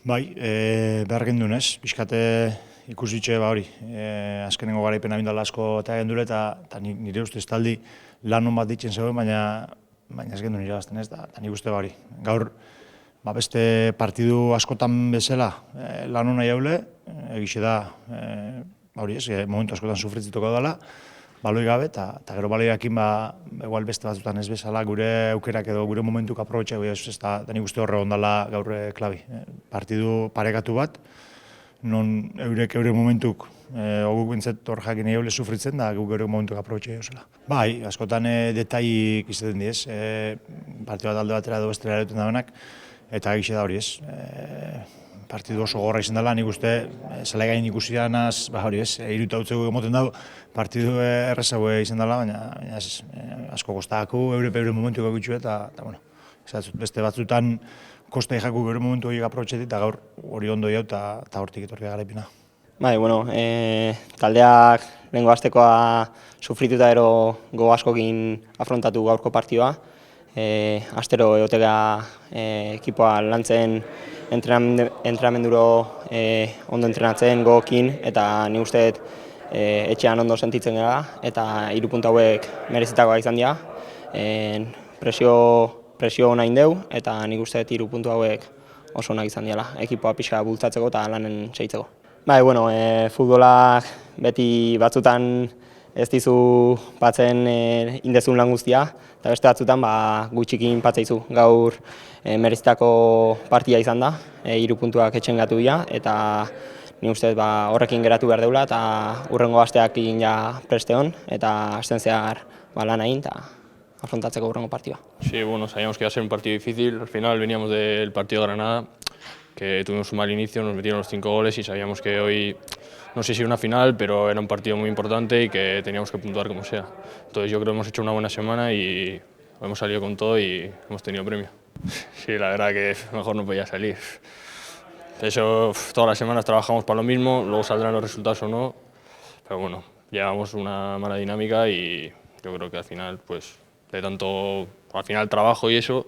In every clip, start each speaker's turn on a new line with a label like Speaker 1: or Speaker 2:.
Speaker 1: Bai, behar gendun ez, pixkate ikusitxe hori, azkenengo garaipena bindala asko eta gendule eta nire ustez taldi lan hon bat ditzen zegoen, baina ez gendun irabazten ez, eta nik uste hori. Gaur, beste partidu askotan bezala lan hona jaule, egixe da, hori ez, momentu askotan sufritzituko dela, baloi gabe, eta gero baloiakin igual beste batzutan ez bezala gure aukerak edo gure momentuk aprobetxeko ez, eta nik uste horre ondala gaur klabi. Partidu parekatu bat, non eure momentuk oguk bintzet hor jakin egiole sufritzen, da guk geure momentuk aprobetxeko zela. Bai, askotan detaik izaten diez, partidu bat alde batera edo bestera eroten da benak, eta egixe da hori ez. Partidu oso gorra izan dela, nik uste zela gain ikusi danaz, hori ez, iruta utzeko emoten dago, partidu errezago izan dela, baina asko kostako, eure momentuko egitxu eta bueno, beste batzutan kosta jaku geure momentu horiek aprobetxetik, eta gaur hori ondo jau eta hortik etorri garaipena.
Speaker 2: Bai, bueno, taldeak lehengo astekoa sufrituta ero go askokin afrontatu gaurko partidua. Astero egotega ekipoa lantzen entrenamenduro ondo entrenatzen gogokin, eta ni uste etxean ondo sentitzen gara, eta 3 puntu hauek merezitakoak izan dira. Presio ona indeu, eta nik uste 3 puntu hauek oso onak izan dira, ekipoa pixka bultzatzeko eta lanen segitzeko. Bai, bueno, futbolak beti batzutan ez dizu batzen indezun lan guztia, eta beste batzutan gutxikin patzaizu. Gaur merezitako partia izan da, 3 puntuak etxen gatu dira, eta ni uste horrekin geratu behar deula, eta hurrengo asteak egin ja preste hon, eta asten zehar lan egin, eta afrontatzeko hurrengo partida.
Speaker 3: Sí, bueno, sabíamos que iba a ser un partido difícil, al final veníamos del partido de Granada, que tuvimos un mal inicio, nos metieron los 5 goles y sabíamos que hoy, no sé si una final, pero era un partido muy importante y que teníamos que puntuar como sea. Entonces yo creo que hemos hecho una buena semana y hemos salido con todo y hemos tenido premio. Sí, la verdad que mejor no podía salir. De hecho, todas las semanas trabajamos para lo mismo, luego saldrán los resultados o no, pero bueno, llevamos una mala dinámica y yo creo que al final, pues, de tanto al final trabajo y eso,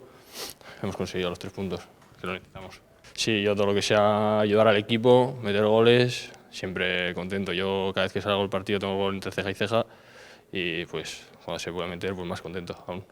Speaker 3: hemos conseguido los 3 puntos que lo necesitamos. Sí, yo todo lo que sea ayudar al equipo, meter goles, siempre contento. Yo cada vez que salgo del partido tengo gol entre ceja y ceja y pues cuando se puede meter pues más contento aún.